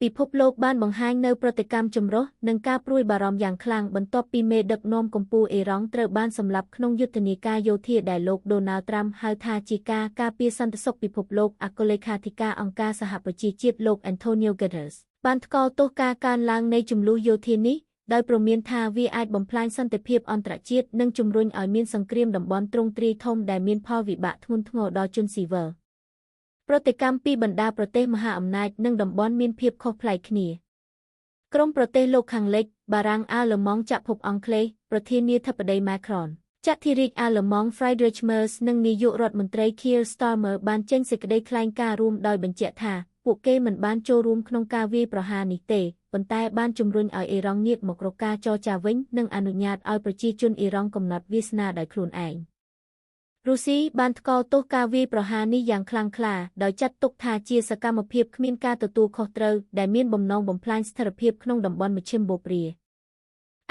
ពិភពលោកបានបង្ហាញនូវប្រតិកម្មចម្រុះនិងការព្រួយបារម្ភយ៉ាងខ្លាំងបន្ទាប់ពីមេដឹកនាំកំពូលអ៊ីរ៉ង់ត្រូវបានសម្លាប់ក្នុងយុទ្ធនាការយោធាដែលលោកដូណាល់ត្រាំហៅថាជាការការពារសន្តិសុខពិភពលោកអគ្គលេខាធិការអង្គការសហប្រជាជាតិលោក Antonio Guterres បានថ្កោលទោសការកើនឡើងនៃជម្លោះយោធានេះដោយព្រមានថាវាអាចបំផ្លាញសន្តិភាពអន្តរជាតិនិងជំរុញឲ្យមានសង្គ្រាមតំបន់ទ្រង់ទ្រាយធំដែលមានផលវិបាកធ្ងន់ធ្ងរដល់ជនស៊ីវិលប្រតិកម្មពីបណ្ដាប្រទេសមហាអំណាចនិងតំបន់មានភាពខុសប្លែកគ្នាក្រមប្រទេសលោកខាងលិចបារាំងអាល្លឺម៉ង់ចក្រភពអង់គ្លេសប្រធានាធិបតី Macron ចក្រធារិកអាល្លឺម៉ង់ Friedrich Merz និងនាយករដ្ឋមន្ត្រី Keir Starmer បានចេញសេចក្តីថ្លែងការណ៍រួមដោយបញ្ជាក់ថាពួកគេមិនបានចូលរួមក្នុងការវាយប្រហារនេះទេប៉ុន្តែបានជំរុញឲ្យអ៊ីរ៉ង់ងាកមករកការចរចាវិញនិងអនុញ្ញាតឲ្យប្រជាជនអ៊ីរ៉ង់កំណត់វាសនាដោយខ្លួនឯងរុស្ស៊ីបានថ្កោលទោសការវាយប្រហារនេះយ៉ាងខ្លាំងក្លាដោយចាត់ទុកថាជាសកម្មភាពគ្មានការទទួលខុសត្រូវដែលមានបំណងបំផ្លាញស្ថិរភាពក្នុងតំបន់មជ្ឈិមបូព៌ា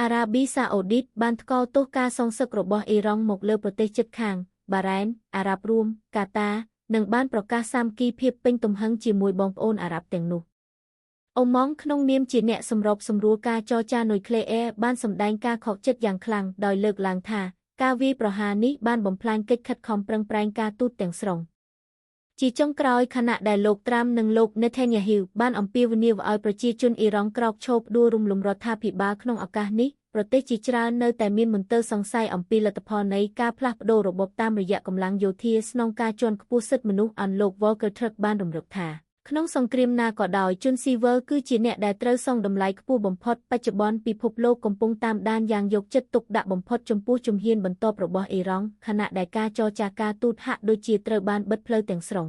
អារ៉ាប៊ីសាអូឌីតបានថ្កោលទោសការសងសឹករបស់អ៊ីរ៉ង់មកលើប្រទេសជិតខាងបារ៉ែនអារ៉ាប់រួមកាតានិងបានប្រកាសសាមគ្គីភាពពេញទំហឹងជាមួយបងប្អូនអារ៉ាប់ទាំងនោះអូម៉ង់ក្នុងនាមជាអ្នកសម្របសម្រួលការចរចានុយក្លេអ៊ែរបានសម្ដែងការខកចិត្តយ៉ាងខ្លាំងដោយលើកឡើងថាការវាយប្រហារនេះបានបំផ្លាញកិច្ចខិតខំប្រឹងប្រែងការទូតទាំងស្រុងជាចុងក្រោយខណៈដែលលោកត្រាំនិងលោក Netanyahu បានអំពាវនាវឲ្យប្រជាជនអ៊ីរ៉ង់ក្រោកឈរផ្ដួលរំលំរដ្ឋាភិបាលក្នុងឱកាសនេះប្រទេសជាច្រើននៅតែមានមន្ទិលសង្ស័យអំពីលទ្ធផលនៃការផ្លាស់ប្ដូររបបតាមរយៈកម្លាំងយោធាស្នងការជាន់ខ្ពស់សិទ្ធិមនុស្សអនលោក Volker Turk បានរំលឹកថាក្នុងសង្គ្រាមណាក៏ដោយជនស៊ីវិលគឺជាអ្នកដែលត្រូវសងតម្លៃខ្ពស់បំផុតបច្ចុប្បន្នពិភពលោកកំពុងតាមដានយ៉ាងយកចិត្តទុកដាក់បំផុតចំពោះជំហានបន្ទាប់របស់អ៊ីរ៉ង់ខណៈដែលការចរចាការទូតហាក់ដូចជាត្រូវបានបិទផ្លូវទាំងស្រុង